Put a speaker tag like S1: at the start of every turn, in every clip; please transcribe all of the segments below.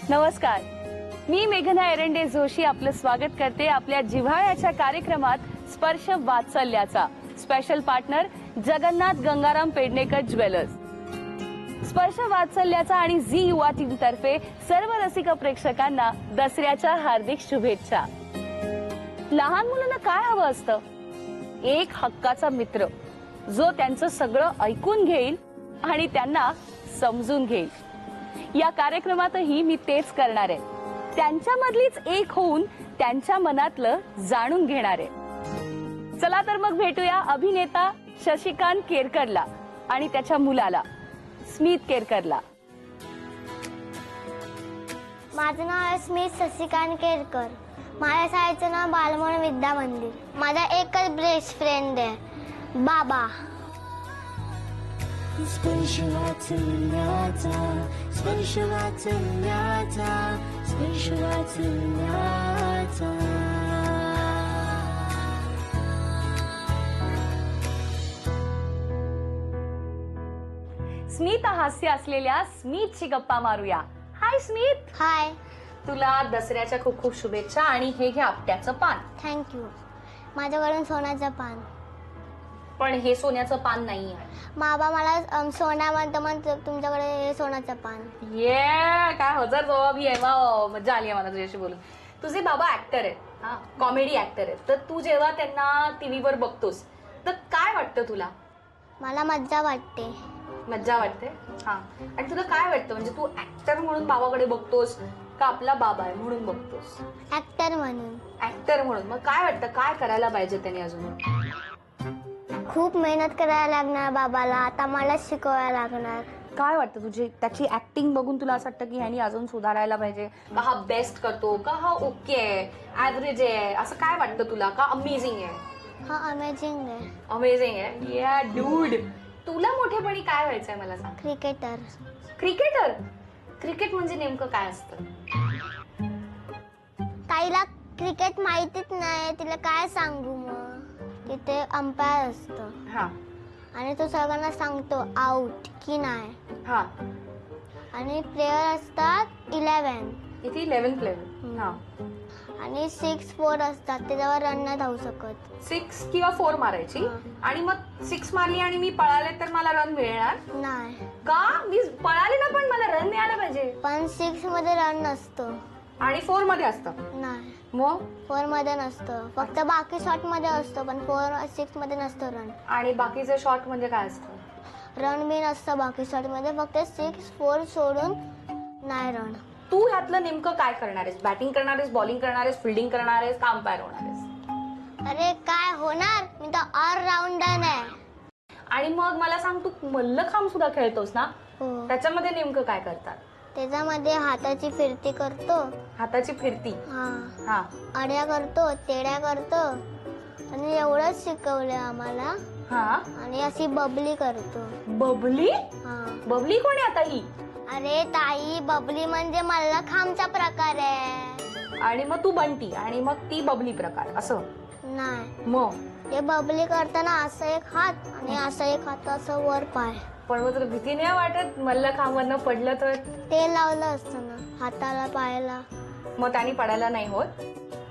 S1: नमस्कार, मी मेघना एरंडे जोशी आपलं स्वागत करते आपल्या जिव्हाळ्याच्या कार्यक्रमात स्पर्श वात्सल्याचा. Special partner Jagannath Gangaram Pednekar jewellers. स्पर्श वात्सल्याचा आणि झी युवा टीम तर्फे सर्व रसिक प्रेक्षकांना दसऱ्याच्या हार्दिक शुभेच्छा. लहान मुलांना काय हवं असतं? एक हक्काचा मित्र जो त्यांचं सगळं ऐकून घेईल आणि त्यांना समजून घेईल. या कार्यक्रमातही मी तेच करणार आहे. त्यांच्यामधलीच एक होऊन त्यांच्या मनातलं जाणून घेणार आहे. चला तर मग भेटूया अभिनेता शशिकांत केरकरला आणि त्याच्या मुलाला स्मित केरकरला.
S2: माझं नाव आहे स्मित शशिकांत केरकर. माझ्या शाळेचं नाव बालमोहन विद्या मंदिर. माझा एकच बेस्ट फ्रेंड आहे, बाबा.
S3: स्पर्श वात्सल्याचा, स्पर्श वात्सल्याचा, स्पर्श वात्सल्याचा.
S1: स्मित हास्य असलेल्या स्मितची गप्पा मारूया. हाय स्मित.
S2: हाय.
S1: तुला दसऱ्याच्या खूप खूप शुभेच्छा. आणि हे घे आपट्याचं पान.
S2: थँक्यू. माझ्याकडून सोन्याचं पान.
S1: पण हे सोन्याचं पान नाहीये.
S2: बाबा मला सोना म्हणतो तुमच्याकडे हे सोन्याचं पान.
S1: ये काय हजर जबाबी आहे. वा, मजा आली आहे मला तुझ्याशी बोलून. तुझे बाबा ऍक्टर आहेत, हा, कॉमेडी ऍक्टर आहेत. तर तू जेव्हा त्यांना टीव्हीवर बघतोस तर काय वाटतं तुला?
S2: मला मज्जा वाटते.
S1: मज्जा वाटते. हा. आणि तुला काय वाटतं, म्हणजे तू ऍक्टर म्हणून बाबाकडे बघतोस का आपला बाबा आहे म्हणून बघतोस?
S2: ऍक्टर म्हणून.
S1: ऍक्टर म्हणून. मग काय वाटतं, काय करायला पाहिजे त्याने अजून?
S2: खूप मेहनत करायला लागणार बाबाला. आता मला शिकवायला लागणार.
S1: काय वाटतं तुझी त्याची ऍक्टिंग बघून तुला असं वाटतं की ह्यानी अजून सुधारायला पाहिजे? का हा बेस्ट करतो, का हा ओके आहे, ऍव्हरेज आहे, असं काय वाटतं तुला? का अमेझिंग आहे?
S2: हा अमेझिंग आहे.
S1: अमेझिंग आहे. या डूड. तुला मोठेपणी काय व्हायचंय मला सांग?
S2: क्रिकेटर.
S1: क्रिकेटर? क्रिकेट म्हणजे नेमकं काय असतं?
S2: ताईला क्रिकेट माहितीच नाही, तिला काय सांगू? मग तिथे अंपायर असतो.
S1: हा.
S2: आणि तो सगळ्यांना सांगतो आउट की नाही.
S1: हा.
S2: आणि प्लेयर असतात 11.
S1: इथे 11 प्लेयर. हा.
S2: आणि 6 4 असतात, त्याच्यावर रन नाही धावू शकत.
S1: 6 किंवा 4 मारायची. आणि मग 6 मारली आणि मी पळाले तर मला रन मिळणार
S2: नाही.
S1: का? मी पळाले ना, पण मला रन मिळाला पाहिजे.
S2: पण 6 मध्ये रन नसतो.
S1: आणि 4 मध्ये असतं?
S2: नाही.
S1: मग
S2: 4 मध्ये नसतं, फक्त बाकी शॉट मध्ये असतो. पण 6 मध्ये नसतो रन.
S1: आणि बाकीचे शॉट म्हणजे काय असतं?
S2: रन बी नसतं बाकी शॉट मध्ये, फक्त 6 4 सोडून नाही रन.
S1: तू ह्यातलं नेमकं काय करणार आहेस? बॅटिंग करणार आहेस, बॉलिंग करणार आहेस, फिल्डिंग करणार आहेस, का अंपायर होणार आहेस?
S2: अरे काय होणार, मी तर ऑलराऊंडर आहे. आणि
S1: मग मला सांग, तू मल्लखांब सुद्धा खेळतोस ना?
S2: हो.
S1: त्याच्यामध्ये नेमकं काय करतात?
S2: त्याच्यामध्ये हाताची फिरती करतो.
S1: हाताची फिरती?
S2: हा.
S1: हा.
S2: अड्या करतो, तेड्या करतो. आणि एवढंच शिकवलंय आम्हाला.
S1: हा.
S2: आणि अशी बबली करतो.
S1: बबली?
S2: हा.
S1: बबली कोण आहे आता ही?
S2: अरे ताई, बबली म्हणजे मल्लखांबचा प्रकार आहे.
S1: आणि मग तू बंटी आणि मग ती बबली प्रकार असं?
S2: नाही.
S1: मग
S2: हे बबली करताना असं एक हात आणि असं एक हात, असं वर पाय.
S1: पण मग तुला भीती नाही वाटत मल्लखांबानं पडलं तर?
S2: ते लावलं असतं ना हाताला, पायाला.
S1: मग त्याने पडायला नाही होत?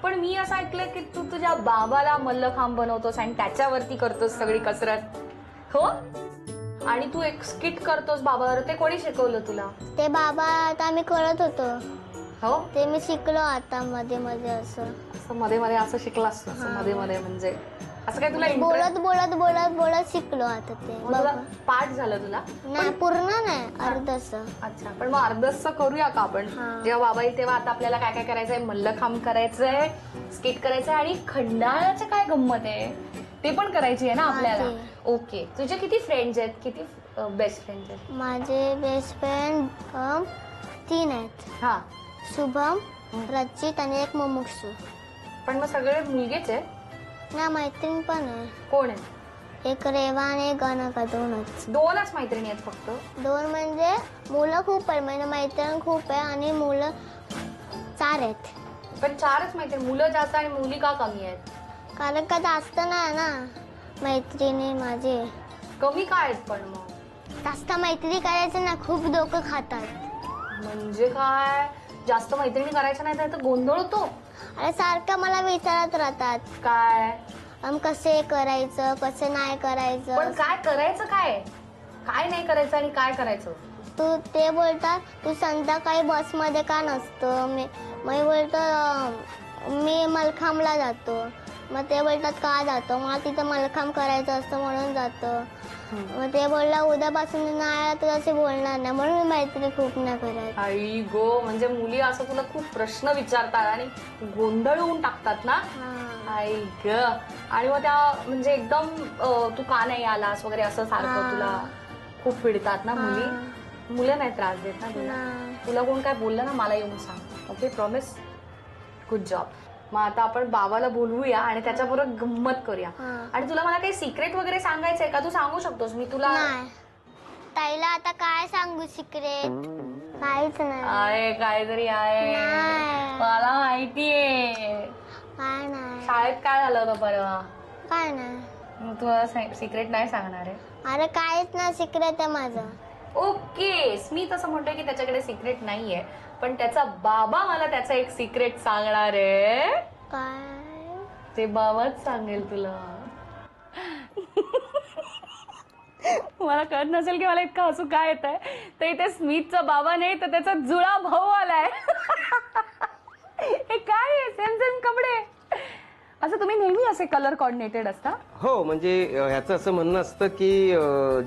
S1: पण मी असं ऐकलंय की तू तुझ्या बाबाला मल्लखांब बनवतोस आणि त्याच्यावरती करतोस सगळी कसरत, हो? आणि तू एक स्किट करतोस बाबावर. ते कोणी शिकवलं तुला?
S2: ते बाबा आता मी करत होतो.
S1: हो.
S2: ते मी शिकलो आता मध्ये मध्ये. असं
S1: मध्ये मध्ये असं शिकलास? मध्ये मध्ये म्हणजे असं काय तुला
S2: बोलत बोलत बोलत बोलत शिकलो आता ते.
S1: पाठ झालं तुला?
S2: नाही, पूर्ण नाही, अर्धसं.
S1: अच्छा. पण मग अर्धसं करूया का आपण? जेव्हा बाबा येईल तेव्हा आता आपल्याला काय काय करायचंय? मल्लखांब करायचंय, स्केट करायचंय आणि खंडाळ्याचं काय गंमत आहे ते पण करायची आहे ना आपल्याला. ओके. तुझे किती फ्रेंड्स आहेत? किती बेस्ट फ्रेंड्स आहेत?
S2: माझे बेस्ट फ्रेंड 3 आहेत.
S1: हा.
S2: शुभम, रचित आणि एक मुमुक्षू.
S1: पण मग सगळे मुलगेच आहे
S2: ना? मैत्रीण पण आहे.
S1: कोण आहे?
S2: एक रेवा आणि एक गणका. 2च.
S1: 2च मैत्रिणी आहेत फक्त?
S2: 2 म्हणजे मुलं खूप आहे, म्हणजे मैत्रीण खूप आहे आणि मुलं 4 आहेत.
S1: पण 4च मैत्रिणी? मुलं जास्त आणि मुली का कमी आहेत?
S2: कारण का जास्त नाही ना मैत्रिणी माझे.
S1: कमी काय आहेत पण? मग
S2: जास्त मैत्री करायचं ना, खूप डोकं खातात.
S1: म्हणजे काय, जास्त मैत्रिणी करायच्या नाही तर गोंधळ होतो.
S2: अरे सारखं मला विचारत राहतात
S1: काय
S2: कसे करायचं कसं नाही
S1: पण
S2: करायचं.
S1: काय करायचं, काय काय नाही करायचं आणि काय करायचं.
S2: तू ते बोलतात तू संध्याकाळी बसमध्ये का नसतो. मी बोलतो मी मलखामला जातो. मग ते बोलतात का जातो. मला तिथं मलखाम करायचं असतं म्हणून जातो. मग ते बोलला उद्यापासून नाही आला तर असे बोलणार नाही म्हणून मी मैत्री खूप नाही करत.
S1: आई गो, म्हणजे मुली असं तुला खूप प्रश्न विचारतात आणि गोंधळून टाकतात ना. आई ग. आणि मग त्या म्हणजे एकदम तू का नाही आलास वगैरे असं सारखं तुला खूप पिडतात ना मुली. मुलं नाही त्रास देत ना तुला. तुला कोण काय बोललं ना मला येऊन सांग. Okay, promise. Good job. मग आता आपण बाबाला बोलवूया आणि त्याच्याबरोबर गंमत करूया. आणि तुला मला काही सिक्रेट वगैरे सांगायचंय का, तू सांगू शकतोस. मी तुला
S2: नाही ताईला आता काय सांगू सिक्रेट. काहीच नाही.
S1: आहे काहीतरी आहे,
S2: नाही.
S1: मला माहितीये.
S2: काय नाही.
S1: शाळेत काय झालं होतं परवा.
S2: काय नाही.
S1: मग तुला सिक्रेट नाही सांगणार आहे.
S2: अरे काहीच नाही सिक्रेट आहे माझं.
S1: ओके, मी तसं म्हणतोय की त्याच्याकडे सिक्रेट नाहीये, पण त्याचा बाबा मला त्याचं एक सिक्रेट सांगणार आहे.
S2: काय
S1: ते बाबाच सांगेल तुला. मला कळत नसेल की मला इतकं हसू काय येत आहे. तर इथे स्मितचा बाबा नाही तर त्याचा जुळा भाऊ आलाय. हे काय आहे, सेम सेम कपडे. असं तुम्ही नेहमी असे कलर कॉर्डिनेटेड असता.
S4: हो, म्हणजे ह्याचं असं म्हणणं असतं की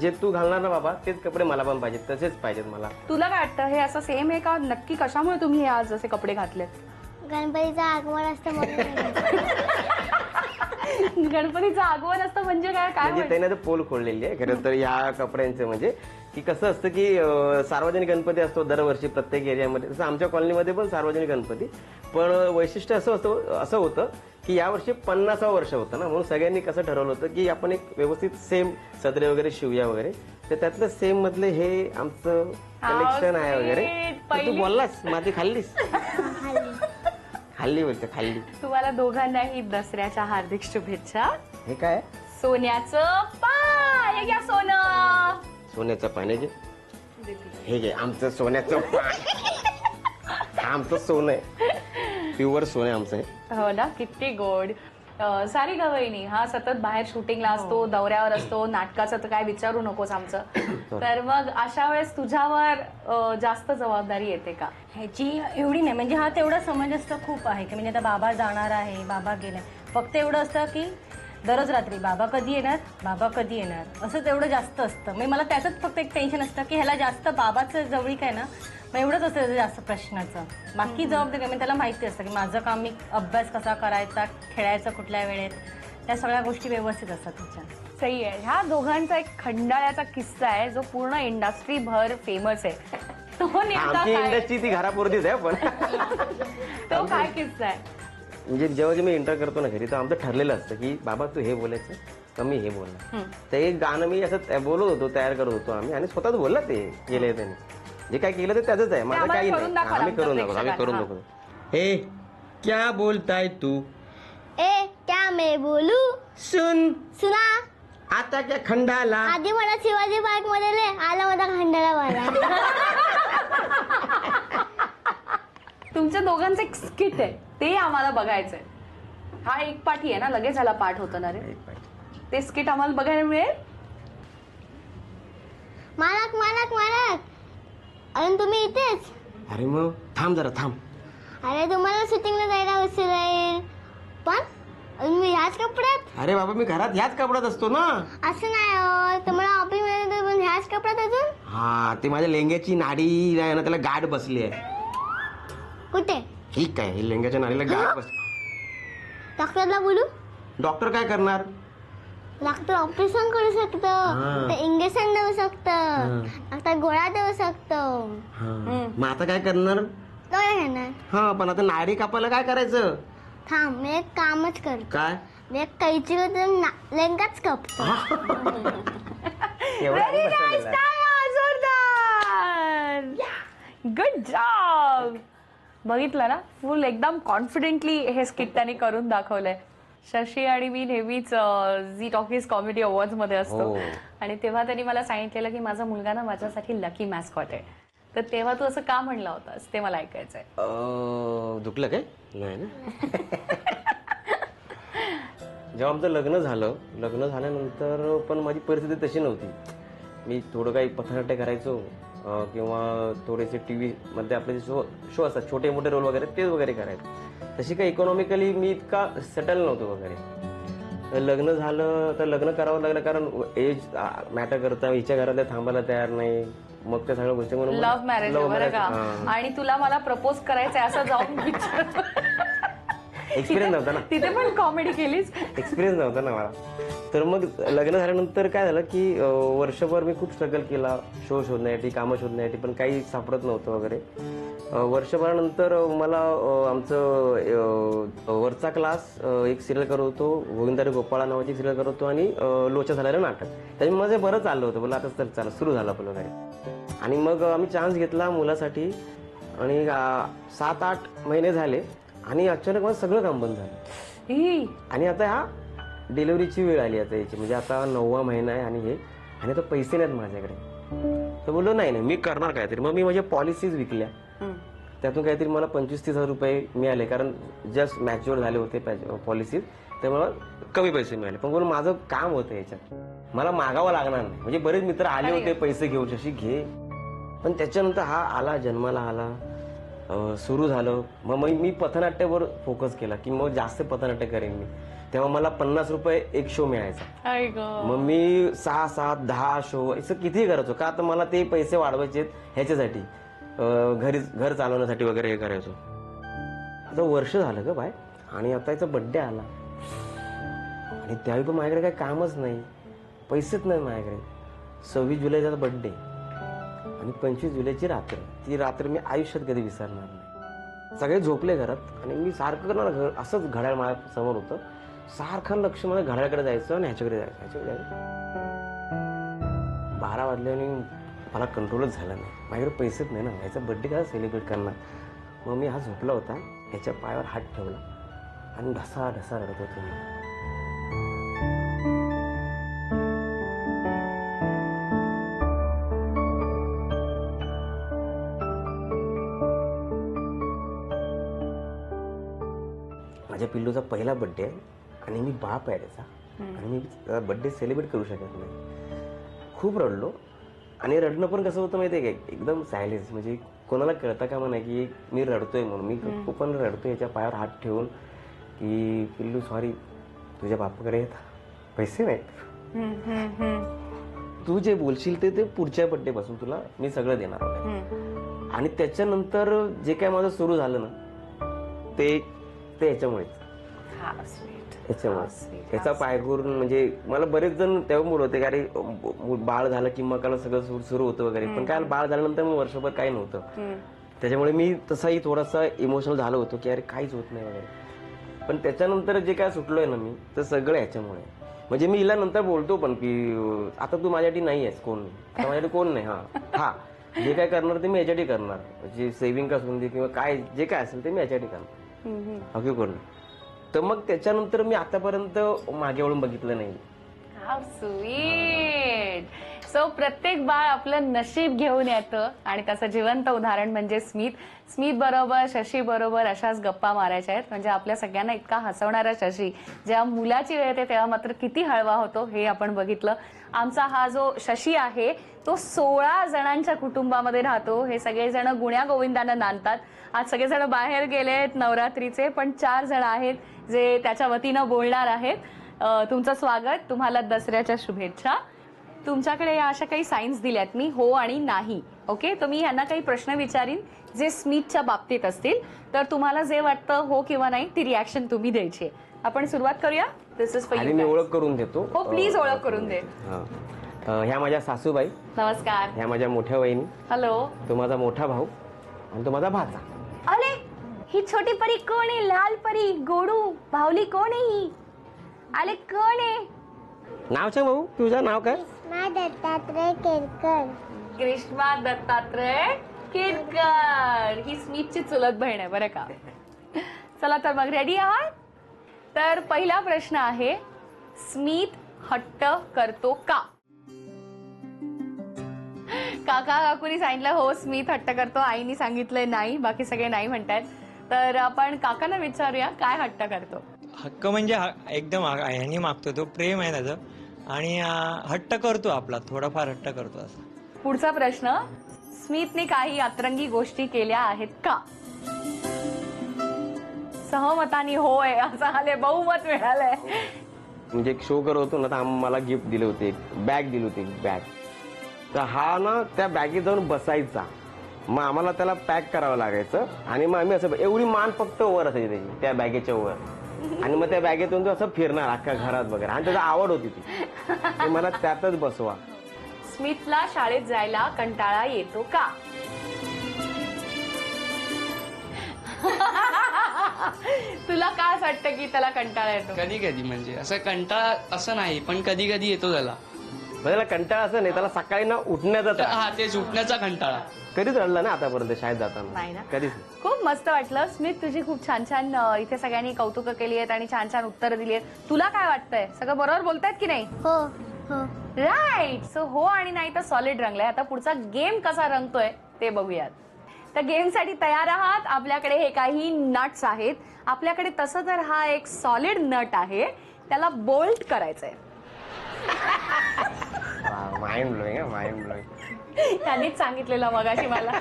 S4: जे तू घालणार ना बाबा तेच कपडे मला पण पाहिजेत, तसेच पाहिजेत मला.
S1: तुला काय वाटतं हे असं सेम आहे का, नक्की कशामुळे तुम्ही हे आज असे कपडे घातलेत.
S2: गणपतीचं आगमन असतं म्हणून.
S1: गणपतीचं आगमन असतं म्हणजे काय, काय
S4: म्हणजे त्याने तर पोल खोललेली आहे खरं तर ह्या कपड्यांचं. म्हणजे की कसं असतं की सार्वजनिक गणपती असतो दरवर्षी प्रत्येक एरियामध्ये. तसं आमच्या कॉलनीमध्ये पण सार्वजनिक गणपती. पण वैशिष्ट्य असं होतं की यावर्षी 50वं वर्ष होतं ना, म्हणून सगळ्यांनी कसं ठरवलं होतं की आपण एक व्यवस्थित सेम सदरे वगैरे शिवूया वगैरे. तर त्यातलं सेम मधले हे आमचं कलेक्शन आहे वगैरे. तर तू बोललास माझी खाल्लीस. खाल्ली बोलते खाल्ली.
S1: तुम्हाला दोघांनाही दसऱ्याच्या हार्दिक शुभेच्छा.
S4: हे काय
S1: सोन्याचं पान. हे घ्या सोनं.
S4: सोन्याचं पान घे. हे घे आमचं सोन्याचं पान. हा आमचं सोनं आहे, प्युअर सोनं आहे आमचं हे.
S1: हो ना, किती गोड. सारिका वहिनी हा सतत बाहेर शूटिंगला असतो, दौऱ्यावर असतो, नाटकाचं तर काय विचारू नकोस आमचं. तर मग अशा वेळेस तुझ्यावर जास्त जबाबदारी येते का.
S5: ह्याची एवढी नाही, म्हणजे हा तेवढा समंजस खूप आहे की म्हणजे आता बाबा जाणार आहे, बाबा गेलाय. फक्त एवढं असतं की दररोज रात्री बाबा कधी येणार, बाबा कधी येणार, असं तेवढं जास्त असतं. म्हणजे मला त्याचंच फक्त एक टेन्शन असतं की ह्याला जास्त बाबाचं जवळीक आहे ना, मग एवढंच असतं त्याचं जास्त प्रश्नाचं. बाकी जबाबदारी म्हणजे त्याला माहिती असतं की माझं काम मी अभ्यास कसा करायचा, खेळायचा कुठल्या वेळेत, त्या सगळ्या गोष्टी व्यवस्थित असतात त्याच्या.
S1: सही आहे. ह्या दोघांचा एक खंडाळ्याचा किस्सा आहे जो पूर्ण इंडस्ट्री भर फेमस आहे. तो नेमका
S4: आमची
S1: काय,
S4: इंडस्ट्री ती घरापुरतीच आहे. पण
S1: तो काय किस्सा आहे.
S4: म्हणजे जेव्हा मी इंटर करतो ना घरी तर आमचं ठरलेलं असतं की बाबा तू हे बोलायचं तर मी हे बोलणार. तर एक गाणं मी असं बोलत होतो, तयार करत होतो आम्ही, आणि स्वतःच बोलला ते केलंय त्याने. जे काय केलं ते त्याचंच आहे, माझं काही नाही. आम्ही करून नको. हे क्या बोलताय तू.
S2: ए क्या मैं बोलू.
S4: सुन
S2: सुना.
S4: आता क्या खंडाला.
S2: आधी मला शिवाजी पार्क मध्ये ले आला माझा खंडाला वाला.
S1: तुमच्या दोघांचं एक स्किट आहे ते आम्हाला बघायचंय. हा एक पाठी आहे ना, लगेच ह्याला पाठ होतं ना रे. ते स्किट आम्हाला बघायला मिळेल.
S2: मालक मालक मालक अरे तुम्ही इथेच.
S4: अरे मग थांब जरा थांब.
S2: अरे तुम्हाला शूटिंगला जायला उशीर राहील. पण अजून मी ह्याच कपड्यात.
S4: अरे बाबा मी घरात ह्याच कपड्यात असतो ना.
S2: असं नाही हो, तुम्हाला ऑफिस मध्ये पण ह्याच कपड्यात अजून.
S4: हा ते माझ्या लेंग्याची नाडी आहे ना, त्याला गाठ बसली आहे.
S2: कुठे.
S4: ठीक आहे, हे लेंग्याच्या नाडीला गाठ बस.
S2: डॉक्टरला बोलू.
S4: डॉक्टर काय करणार.
S2: डॉक्टर ऑपरेशन करू शकतो, ते इंजेक्शन देऊ शकतं, डॉक्टर गोळ्या देऊ शकतो.
S4: मग आता काय करणार.
S2: तो काय घेणार.
S4: हा पण आता नाडी कापायला काय करायचं.
S2: थांब मी एक कामच करतो.
S4: काय.
S2: मी एक कैची लेंगाच कापतो.
S1: Good job. बघितलं ना, फुल एकदम कॉन्फिडेंटली हे स्किट त्यांनी करून दाखवलंय. शशी आणि मी नेहमीच झी टॉकीज कॉमेडी अवॉर्ड्स मध्ये असतो आणि तेव्हा त्यांनी मला सांगितलेलं की माझा मुलगा ना माझ्यासाठी लकी मॅस्कॉट आहे. तर तेव्हा तू असं का म्हणला होतास ते मला ऐकायचंय.
S4: दुखलं काय? नाही ना. जेव्हा आमचं लग्न झाल्यानंतर पण माझी परिस्थिती तशी नव्हती. मी थोडं काही पथनाट्य करायचो किंवा थोडेसे TV मध्ये आपले शो असतात छोटे मोठे रोल वगैरे ते वगैरे करायचो. तशी काही इकॉनॉमिकली मी इतका सेटल नव्हतो वगैरे. लग्न झालं तर लग्न करावं लागलं कारण एज मॅटर करता हिच्या घरातल्या थांबायला तयार नाही. मग त्या सगळ्या गोष्टी म्हणून
S1: लव्ह मॅरेज बरं का. आणि तुला मला प्रपोज करायचंय असं जाऊन विचार.
S4: एक्सपिरियन्स नव्हता ना.
S1: तिथे पण कॉमेडी केलीस.
S4: एक्सपिरियन्स नव्हता ना मला. तर मग लग्न झाल्यानंतर काय झालं की वर्षभर मी खूप स्ट्रगल केला शो शोधण्यासाठी कामं शोधण्यासाठी पण काही सापडत नव्हतं वगैरे. वर्षभरानंतर मला आमचं वरचा क्लास एक सिरियल करत होतो गोविंदारी गोपाळा नावाची सिरियल करत होतो आणि लोचा झालेलं नाटक त्याच्यामुळे माझं बरं चाललं होतं. बोला आता चला सुरू झालं आपलं वगैरे. आणि मग आम्ही चान्स घेतला मुलासाठी आणि 7-8 महिने झाले आणि अचानक मला सगळं काम बंद झालं. आणि आता हा डिलिव्हरीची वेळ आली आता याची म्हणजे आता 9वा महिना आहे आणि आणि आता पैसे नाहीत माझ्याकडे. तर बोललो नाही मी करणार काहीतरी. मग मी माझ्या पॉलिसीज विकल्या. त्यातून काहीतरी मला 25-30 हजार रुपये मिळाले कारण जस्ट मॅच्युअर झाले होते पॉलिसीज. तर मला कमी पैसे मिळाले. पण बोलून माझं काम होतं याच्यात मला मागावं लागणार नाही. म्हणजे बरेच मित्र आले होते पैसे घेऊन जशी घे. पण त्याच्यानंतर हा आला जन्माला आला सुरू झालं. मग मी पथनाट्यावर फोकस केला की मग जास्त पथनाट्य करेन मी. तेव्हा मला 50 रुपये एक शो मिळायचा. मग मी 6-7-10 शो असं कितीही करायचो का तर मला ते पैसे वाढवायचे ह्याच्यासाठी घर चालवण्यासाठी वगैरे हे करायचो. आता वर्ष झालं ग बाय आणि आता याचा बड्डे आला आणि त्यावेळी पण माझ्याकडे काही कामच नाही पैसेच नाही माझ्याकडे. 26 जुलैचा बड्डे आणि 25 जुलैची रात्र. ती रात्र मी आयुष्यात कधी विसरणार नाही. सगळे झोपले घरात आणि मी सारखं ना असंच घड्याळ माझ्या समोर होतं. सारखं लक्ष मला घड्याळकडे जायचं आणि ह्याच्याकडे जायचं. 12 वाजले आणि मला कंट्रोलच झालं नाही. माझ्याकडे पैसेच नाही ना. ह्याचा बड्डे कसा सेलिब्रेट करणार. मग मी हा झोपला होता ह्याच्या पायावर हात ठेवला आणि ढसा रडत होतो मी. माझ्या पिल्लूचा पहिला बड्डे आहे आणि मी बाप आहे त्याचा आणि मी बड्डे सेलिब्रेट करू शकत नाही. खूप रडलो आणि रडणं पण कसं होतं माहितीये का एकदम सायलेन्स म्हणजे कोणाला कळता का म्हणा की मी रडतोय म्हणून. मी खूप पण रडतोय याच्या पायावर हात ठेवून की पिल्लू सॉरी तुझ्या बापाकडे पैसे नाहीत. तू जे बोलशील ते पुढच्या बड्डे पासून तुला मी सगळं देणार आहे. आणि त्याच्यानंतर जे काय माझं सुरू झालं ना ते याच्यामुळेच याचा पायगुर म्हणजे मला बरेच जण तेव्हा बोलत होते की अरे बाळ झालं की मग सगळं सुरू होतं वगैरे. पण काय बाळ झाल्यानंतर मग वर्षभर काही नव्हतं. त्याच्यामुळे मी तसाही थोडासा इमोशनल झालो होतो की अरे काहीच होत नाही वगैरे. पण त्याच्यानंतर जे काय सुटलोय ना मी तर सगळं ह्याच्यामुळे. म्हणजे मी हिला नंतर बोलतो पण की आता तू माझ्यासाठी नाही आहेस कोण नाही आता माझ्यासाठी कोण नाही. हा जे काय करणार ते मी याच्यासाठी करणार. म्हणजे सेव्हिंग असून दे किंवा काय जे काय असेल ते मी याच्यासाठी करणार बाकी कोण नाही. तर मग त्याच्यानंतर मी आतापर्यंत मागे वळून बघितलं नाही.
S1: How sweet. सो प्रत्येक बाळ आपलं नशीब घेऊन येतं आणि त्याचं जिवंत उदाहरण म्हणजे स्मित बरोबर शशी बरोबर अशाच गप्पा मारायच्या आहेत. म्हणजे आपल्या सगळ्यांना इतका हसवणारा शशी जेव्हा मुलाची वेळ येते तेव्हा मात्र किती हळवा होतो हे आपण बघितलं. आमचा हा जो शशी आहे तो 16 जणांच्या कुटुंबामध्ये राहतो. हे सगळेजण गुण्या गोविंदानं नांदतात. आज सगळेजण बाहेर गेलेत नवरात्रीचे पण 4 जण आहेत जे त्याच्या वतीनं बोलणार आहेत. तुमचं स्वागत. तुम्हाला दसऱ्याच्या शुभेच्छा. तुमच्याकडे या अशा काही साईन्स दिल्यात मी हो आणि नाही. ओके तर मी यांना काही प्रश्न विचारीन जे स्मितच्या बाबतीत असतील तर तुम्हाला जे वाटतं हो किंवा नाही ती रिॲक्शन तुम्ही द्यायची. आपण सुरुवात करूया. दिस इज फॉर
S4: आणि
S1: यू.
S4: मी ओळख करून देतो.
S1: हो प्लीज ओळख करून दे.
S4: ह्या माझ्या सासूबाई.
S1: नमस्कार.
S4: ह्या माझ्या मोठ्या वहिनी.
S1: हॅलो.
S4: तो माझा मोठा भाऊ आणि तो माझा भाचा.
S1: अरे ही छोटी परी कोण आहे. लाल परी गोडू भावली कोण आहे ही. अरे कोण आहे.
S4: नाव सांग भाऊ तुझं नाव काय.
S2: दत्तात्रय केरकर.
S1: ग्रीष्मा दत्तात्रय केरकर. ही स्मितची चुलत बहीण आहे बरं का. चला तर मग रेडी आहात. तर पहिला प्रश्न आहे स्मित हट्ट करतो का. काका काकूनी सांगितलं हो स्मित हट्ट करतो, आईनी सांगितलंय नाही, बाकी सगळे नाही म्हणतात. तर आपण काकांना विचारूया काय हट्ट करतो.
S6: हक्क म्हणजे एकदम ह्यानी मागतो, तो प्रेम आहे त्याचं आणि हट्ट करतो आपला, थोडाफार हट्ट करतो असं.
S1: पुढचा प्रश्न, स्मितने काही अतरंगी गोष्टी केल्या आहेत का? सहमतानी होय असं आले, बहुमत मिळालंय.
S4: म्हणजे एक शो करत होतो ना, तर आम्हाला गिफ्ट दिले होते, एक बॅग दिली होती, बॅग. तर हा ना त्या बॅगेत जाऊन बसायचा, मग आम्हाला त्याला पॅक करावं लागायचं आणि मग आम्ही असं एवढी मान फक्त वर असायची त्याची, त्या बॅगेच्या वर, आणि मग त्या बॅगेतून तो असं फिरणार अख्ख्या घरात वगैरे, आणि त्याची आवड होती ती, की मला त्यातच बसवा.
S1: स्मितला शाळेत जायला कंटाळा येतो का? तुला काय असं वाटतं की त्याला कंटाळा येतो?
S7: कधी कधी म्हणजे असं कंटाळा असं नाही, पण कधी कधी येतो त्याला.
S4: त्याला कंटाळा असं नाही, त्याला सकाळी ना उठण्याचा त्रास.
S7: हा, ते झोपण्याचा कंटाळा.
S4: कधीच रडला ना आतापर्यंत शाळेत
S1: नाही
S4: जाताना?
S1: ना?
S4: कधीच नाही.
S1: खूप मस्त वाटलं स्मित, तुझी खूप छान छान इथे सगळ्यांनी कौतुक केली आहेत आणि छान छान उत्तरं दिली आहेत. तुला काय वाटतंय, सगळं बरोबर बोलतायत की नाही?
S2: हो हो.
S1: राईट. सो हो आणि नाही तर सॉलिड रंगलाय. आता पुढचा गेम कसा रंगतोय ते बघूयात. तर गेमसाठी तयार आहात? आपल्याकडे हे काही नट्स आहेत. आपल्याकडे तसं तर हा एक सॉलिड नट आहे, त्याला बोल्ट करायचंय.
S4: Mind blowing, mind blowing.
S1: त्यांनीच सांगितलेलं मगाशी मला.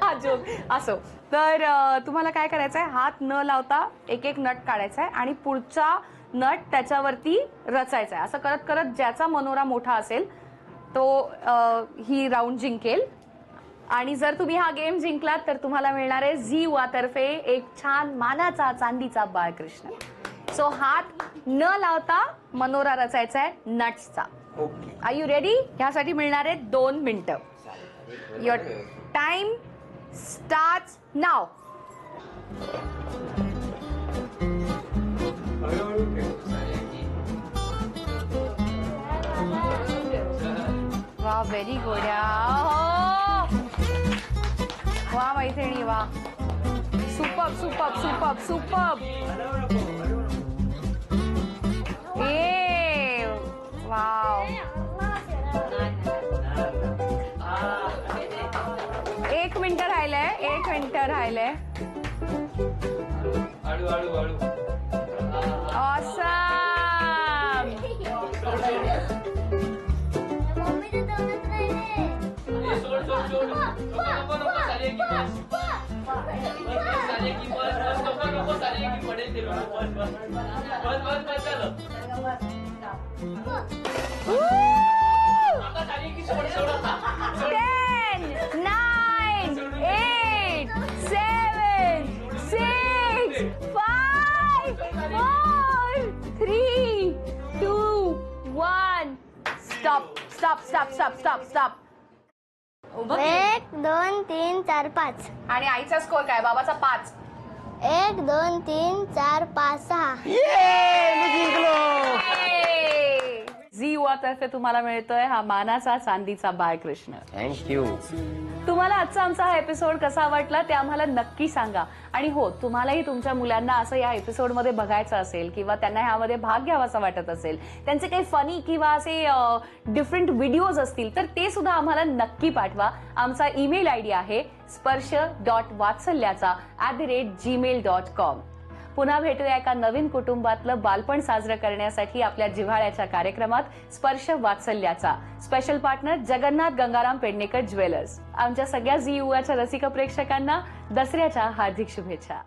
S1: हा जोक असो. तर तुम्हाला काय करायचंय, हात न लावता एक एक नट काढायचा आहे आणि पुढचा नट त्याच्यावरती रचायचा आहे. असं करत करत ज्याचा मनोरा मोठा असेल तो ही राऊंड जिंकेल. आणि जर तुम्ही हा गेम जिंकलात तर तुम्हाला मिळणार आहे झी युवातर्फे एक छान मानाचा चांदीचा बाळकृष्ण. सो हात न लावता मनोरा रचायचा आहे नट्सचा. R you ready? ह्यासाठी मिळणार आहे 2 मिनिटं. Your time starts now. वा, व्हेरी गुड. वा मैत्रिणी, वा. Superb superb superb superb. ए वाव. 1 मिनिट राहिलंय, 1 मिनिट राहिलंय. Awesome. Woo! 10, 9, 8, 7, 6, 5, 4, 3, 2, 1. Stop, stop, stop, stop, stop, stop.
S2: 1 2 3 4 5.
S1: आणि आईचा स्कोर काय? बाबाचा 5.
S2: 1 2 3 4 5 6.
S1: झी युवातर्फे तुम्हाला मिळतोय हा मानाचा चांदीचा बाळकृष्ण.
S4: थँक्यू.
S1: तुम्हाला आजचा आमचा हा एपिसोड कसा वाटला ते आम्हाला नक्की सांगा. आणि हो, तुम्हालाही तुमच्या मुलांना असं या एपिसोडमध्ये बघायचं असेल किंवा त्यांना ह्यामध्ये भाग घ्यावासा वाटत असेल, त्यांचे काही फनी किंवा असे डिफरंट व्हिडिओज असतील तर ते सुद्धा आम्हाला नक्की पाठवा. आमचा ईमेल आयडी आहे sparsh.vatsalyacha@gmail.com. पुन्हा भेटूया एका नवीन कुटुंबातलं बालपण साजरं करण्यासाठी आपल्या जिव्हाळ्याच्या कार्यक्रमात स्पर्श वात्सल्याचा. Special partner Jagannath Gangaram Pednekar jewellers. आमच्या सगळ्या झी युवाच्या रसिक प्रेक्षकांना दसऱ्याच्या हार्दिक शुभेच्छा.